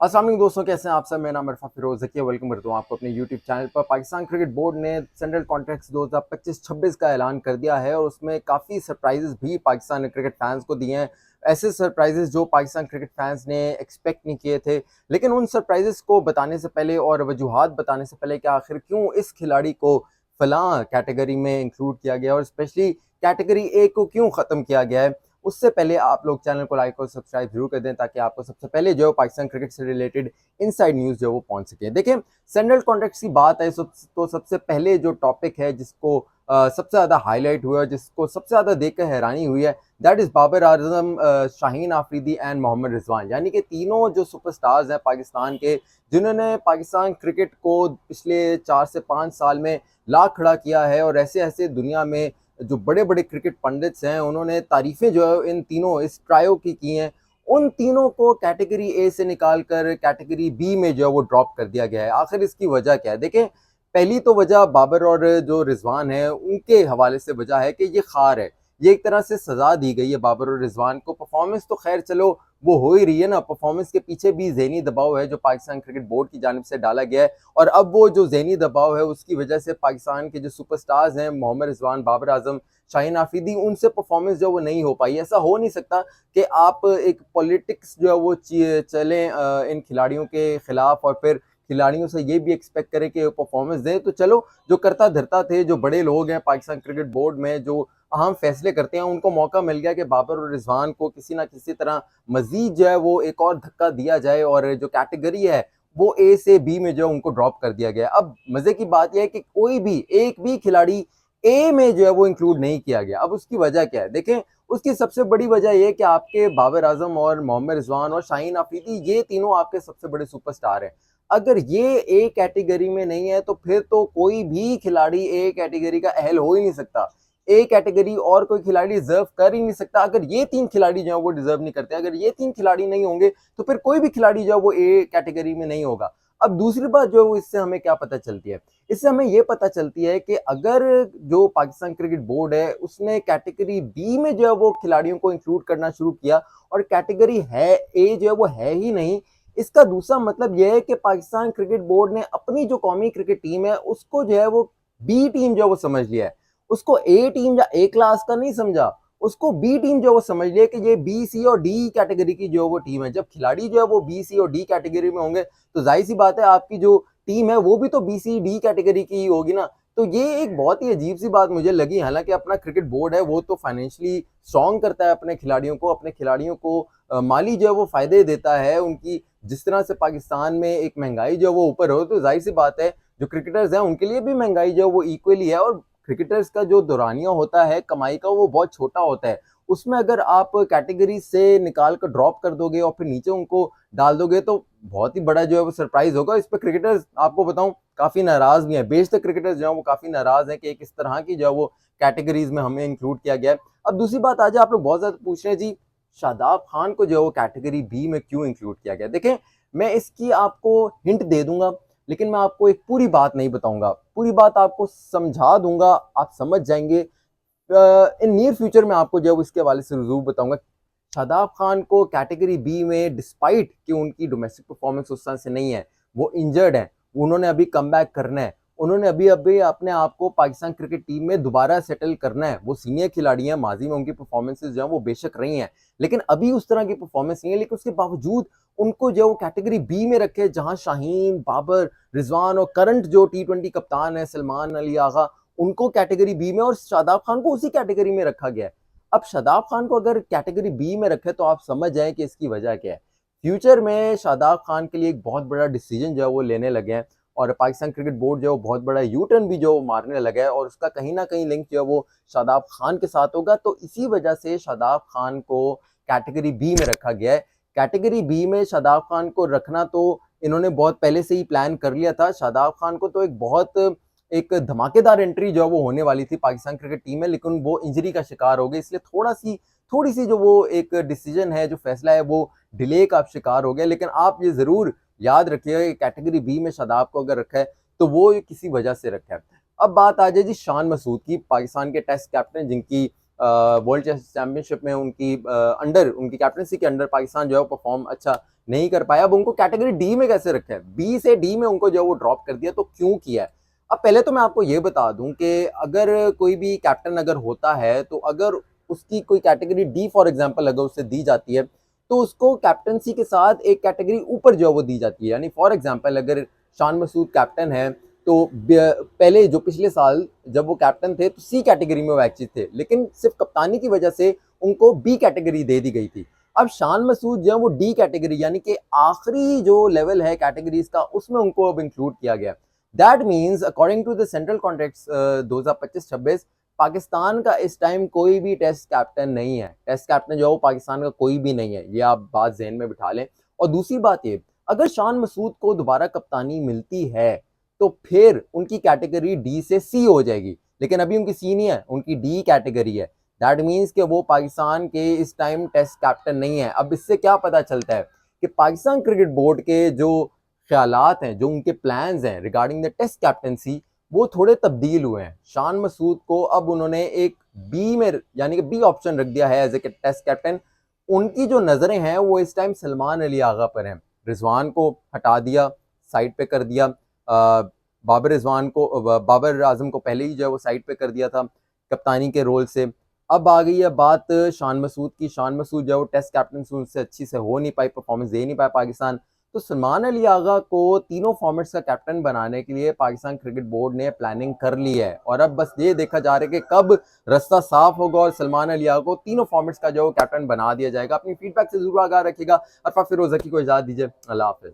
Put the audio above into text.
अस्सलाम वालेकुम दोस्तों, कैसे हैं आप सब। मेरा नाम इरफान फिरोज ज़की, वेलकम करता हूँ आपको अपने यूट्यूब चैनल पर। पाकिस्तान क्रिकेट बोर्ड ने सेंट्रल कॉन्ट्रैक्ट्स 2025-26 का ऐलान कर दिया है और उसमें काफ़ी सरप्राइजेस भी पाकिस्तान क्रिकेट फैंस को दिए हैं। ऐसे सरप्राइजेस जो पाकिस्तान क्रिकेट फैंस ने एक्सपेक्ट नहीं किए थे। लेकिन उन सरप्राइजेस को बताने से पहले और वजूहात बताने से पहले कि आखिर क्यों इस खिलाड़ी को फलां कैटेगरी में इंक्लूड किया गया और स्पेशली कैटेगरी ए को क्यों ख़त्म किया गया है, उससे पहले आप लोग चैनल को लाइक और सब्सक्राइब जरूर कर दें ताकि आपको सबसे पहले जो पाकिस्तान क्रिकेट से रिलेटेड इनसाइड न्यूज़ जो वो पहुंच सके। देखिए, सेंट्रल कॉन्ट्रैक्ट्स की बात है तो सबसे पहले जो टॉपिक है जिसको सबसे ज़्यादा हाईलाइट हुआ है, जिसको सबसे ज़्यादा देखकर हैरानी हुई है, that is Babar Azam, Shaheen Afridi and Mohammad Rizwan, यानी कि तीनों जो सुपरस्टार्स हैं पाकिस्तान के, जिन्होंने पाकिस्तान क्रिकेट को पिछले 4 से 5 साल में ला खड़ा किया है। और ऐसे ऐसे दुनिया में जो बड़े बड़े क्रिकेट पंडित्स हैं उन्होंने तारीफें जो है इन तीनों इस ट्रायो की हैं, उन तीनों को कैटेगरी ए से निकाल कर कैटेगरी बी में जो है वो ड्रॉप कर दिया गया है। आखिर इसकी वजह क्या है? देखें, पहली तो वजह बाबर और जो रिजवान है उनके हवाले से वजह है कि ये खार है, ये एक तरह से सजा दी गई है बाबर और रिजवान को। परफॉर्मेंस तो खैर चलो वो हो ही रही है ना, परफॉर्मेंस के पीछे भी ज़हनी दबाव है जो पाकिस्तान क्रिकेट बोर्ड की जानिब से डाला गया है। और अब वो जो ज़हनी दबाव है उसकी वजह से पाकिस्तान के जो सुपरस्टार्स हैं मोहम्मद रिजवान, बाबर आजम, शाहीन आफरीदी, उनसे परफॉर्मेंस जो वो नहीं हो पाई। ऐसा हो नहीं सकता कि आप एक पॉलिटिक्स जो है वो चलें इन खिलाड़ियों के खिलाफ और फिर खिलाड़ियों से ये भी एक्सपेक्ट करें कि परफॉर्मेंस दें। तो चलो, जो करता धरता थे, जो बड़े लोग हैं पाकिस्तान क्रिकेट बोर्ड में, जो अहम फैसले करते हैं, उनको मौका मिल गया कि बाबर और रिजवान को किसी ना किसी तरह मजीद जो है वो एक और धक्का दिया जाए और जो कैटेगरी है वो ए से बी में जो उनको ड्रॉप कर दिया गया। अब मजे की बात यह है कि कोई भी एक भी खिलाड़ी ए में जो है वो इंक्लूड नहीं किया गया। अब उसकी वजह क्या है? देखें, उसकी सबसे बड़ी वजह यह कि आपके बाबर आजम और मोहम्मद रिजवान और शाहीन आफरीदी, ये तीनों आपके सबसे बड़े सुपरस्टार हैं। अगर ये ए कैटेगरी में नहीं है तो फिर तो कोई भी खिलाड़ी ए कैटेगरी का अहल हो ही नहीं सकता। ए कैटेगरी और कोई खिलाड़ी डिजर्व कर ही नहीं सकता। अगर ये तीन खिलाड़ी जो है वो डिजर्व नहीं करते, अगर ये तीन खिलाड़ी नहीं होंगे तो फिर कोई भी खिलाड़ी जो है वो ए कैटेगरी में नहीं होगा। अब दूसरी बात जो है वो इससे हमें क्या पता चलती है? इससे हमें ये पता चलती है कि अगर जो पाकिस्तान क्रिकेट बोर्ड है उसने कैटेगरी बी में जो है वो खिलाड़ियों को इंक्लूड करना शुरू किया और कैटेगरी है ए जो है वो है ही नहीं, इसका दूसरा मतलब यह है कि पाकिस्तान क्रिकेट बोर्ड ने अपनी जो कौमी क्रिकेट टीम है उसको जो है वो बी टीम जो है वो समझ लिया है। उसको ए टीम या ए क्लास का नहीं समझा, उसको बी टीम जो वो समझ लिया कि ये बी सी और डी कैटेगरी की जो वो टीम है। जब खिलाड़ी जो है वो बी सी और डी कैटेगरी में होंगे तो जाहिर सी बात है आपकी जो टीम है वो भी तो बी सी डी कैटेगरी की ही होगी ना। तो ये एक बहुत ही अजीब सी बात मुझे लगी। हालांकि अपना क्रिकेट बोर्ड है वो तो फाइनेंशियली स्ट्रॉन्ग करता है अपने खिलाड़ियों को माली जो है वो फायदे देता है उनकी। जिस तरह से पाकिस्तान में एक महंगाई जो है वो ऊपर हो, तो जाहिर सी बात है जो क्रिकेटर्स हैं उनके लिए भी महंगाई जो है वो इक्वली है। और क्रिकेटर्स का जो दौरानिया होता है कमाई का वो बहुत छोटा होता है। उसमें अगर आप कैटेगरी से निकाल कर ड्रॉप कर दोगे और फिर नीचे उनको डाल दोगे तो बहुत ही बड़ा जो है वो सरप्राइज होगा। इस पर क्रिकेटर्स, आपको बताऊं, काफी नाराज भी हैं। बेशतर क्रिकेटर्स जो है वो काफी नाराज हैं कि एक इस तरह की जो है वो कैटेगरीज में हमें इंक्लूड किया गया है। अब दूसरी बात, आज आप लोग बहुत ज्यादा पूछ रहे हैं जी शादाब खान को जो है वो कैटेगरी बी में क्यों इंक्लूड किया गया। देखें, मैं इसकी आपको हिंट दे दूंगा लेकिन मैं आपको एक पूरी बात नहीं बताऊंगा, पूरी बात आपको समझा दूंगा, आप समझ जाएंगे। इन नियर फ्यूचर में आपको जो है इसके हवाले से जरूर बताऊंगा। शादाब खान को कैटेगरी बी में, डिस्पाइट कि उनकी डोमेस्टिक परफॉर्मेंस उस तरह से नहीं है, वो इंजर्ड है, उन्होंने अभी कम बैक करना है, उन्होंने अभी अभी अपने आप को पाकिस्तान क्रिकेट टीम में दोबारा सेटल करना है। वो सीनियर खिलाड़ी हैं, माजी में उनकी परफॉर्मेंसेज जो है वो बेशक रही हैं लेकिन अभी उस तरह की परफॉर्मेंस नहीं है। लेकिन उसके बावजूद उनको जो कैटेगरी बी में रखे, जहां शाहीन, बाबर, रिजवान और करंट जो टी20 कप्तान है सलमान अली आगा, उनको कैटेगरी बी में और शादाब खान को उसी कैटेगरी में रखा गया है। अब शादाब खान को अगर कैटेगरी बी में रखे तो आप समझ जाएं कि इसकी वजह क्या है। फ्यूचर में शादाब खान के लिए एक बहुत बड़ा डिसीजन जो है वो लेने लगे हैं और पाकिस्तान क्रिकेट बोर्ड जो है वो बहुत बड़ा यू टर्न भी जो मारने लगा है और उसका कहीं ना कहीं लिंक जो है वो शादाब खान के साथ होगा। तो इसी वजह से शादाब खान को कैटेगरी बी में रखा गया है। कैटेगरी बी में शादाब खान को रखना तो इन्होंने बहुत पहले से ही प्लान कर लिया था। शादाब खान को तो एक धमाकेदार एंट्री जो है वो होने वाली थी पाकिस्तान क्रिकेट टीम में, लेकिन वो इंजरी का शिकार हो गए, इसलिए थोड़ी सी जो वो एक डिसीजन है, जो फैसला है, वो डिले का आप शिकार हो गया। लेकिन आप ये जरूर याद रखिएगा कि कैटेगरी बी में शादाब को अगर रखा है तो वो किसी वजह से रखा है। अब बात आ जाए जी शान मसूद की, पाकिस्तान के टेस्ट कैप्टन, जिनकी वर्ल्ड टेस्ट चैंपियनशिप में उनकी अंडर, उनकी कैप्टनसी के अंडर पाकिस्तान जो है परफॉर्म अच्छा नहीं कर पाया, अब उनको कैटेगरी डी में कैसे रखा है, बी से डी में उनको जो वो ड्रॉप कर दिया, तो क्यों किया है। अब पहले तो मैं आपको ये बता दूं कि अगर कोई भी कैप्टन अगर होता है, तो अगर उसकी कोई कैटेगरी डी फॉर एग्जांपल अगर उससे दी जाती है, तो उसको कैप्टनसी के साथ एक कैटेगरी ऊपर जो है वो दी जाती है। यानी फॉर एग्जांपल अगर शान मसूद कैप्टन है, तो पहले जो पिछले साल जब वो कैप्टन थे तो सी कैटेगरी में वो एक्टिव थे, लेकिन सिर्फ कप्तानी की वजह से उनको बी कैटेगरी दे दी गई थी। अब शान मसूद जो है वो डी कैटेगरी यानी कि आखिरी जो लेवल है कैटेगरीज का, उसमें उनको अब इंक्लूड किया गया। That means according to the central contracts 2025-26 Pakistan का इस टाइम कोई भी टेस्ट कैप्टन नहीं है। टेस्ट कैप्टन जो है वो पाकिस्तान का कोई भी नहीं है, ये आप बात जहन में बिठा लें। और दूसरी बात ये, अगर शान मसूद को दोबारा कप्तानी मिलती है तो फिर उनकी कैटेगरी डी से सी हो जाएगी, लेकिन अभी उनकी सी नहीं है, उनकी डी कैटेगरी है। दैट मीन्स कि वो पाकिस्तान के इस टाइम टेस्ट कैप्टन नहीं है। अब इससे क्या पता चलता है कि पाकिस्तान क्रिकेट बोर्ड के जो ख्यालात हैं, जो उनके प्लान्स हैं रिगार्डिंग द टेस्ट कैप्टनसी, वो थोड़े तब्दील हुए हैं। शान मसूद को अब उन्होंने एक बी में यानी कि बी ऑप्शन रख दिया है एज ए टेस्ट कैप्टन। उनकी जो नजरें हैं वो इस टाइम सलमान अली आगा पर हैं। रिजवान को हटा दिया, साइड पे कर दिया, बाबर आजम को पहले ही जो है वो साइड पे कर दिया था कप्तानी के रोल से। अब आ गई है बात शान मसूद की। शान मसूद जो है वो टेस्ट कैप्टन से उनसे अच्छी से हो नहीं पाई, परफॉर्मेंस दे नहीं पाया पाकिस्तान। तो सलमान अली आगा को तीनों फॉर्मेट्स का कैप्टन बनाने के लिए पाकिस्तान क्रिकेट बोर्ड ने प्लानिंग कर ली है, और अब बस ये देखा जा रहा है कि कब रास्ता साफ होगा और सलमान अली आगा को तीनों फॉर्मेट्स का जो कैप्टन बना दिया जाएगा। अपनी फीडबैक से जरूर आगाह रखिएगा। अरफा फिरोज की को इजाजत दीजिए, अल्लाह हाफिज।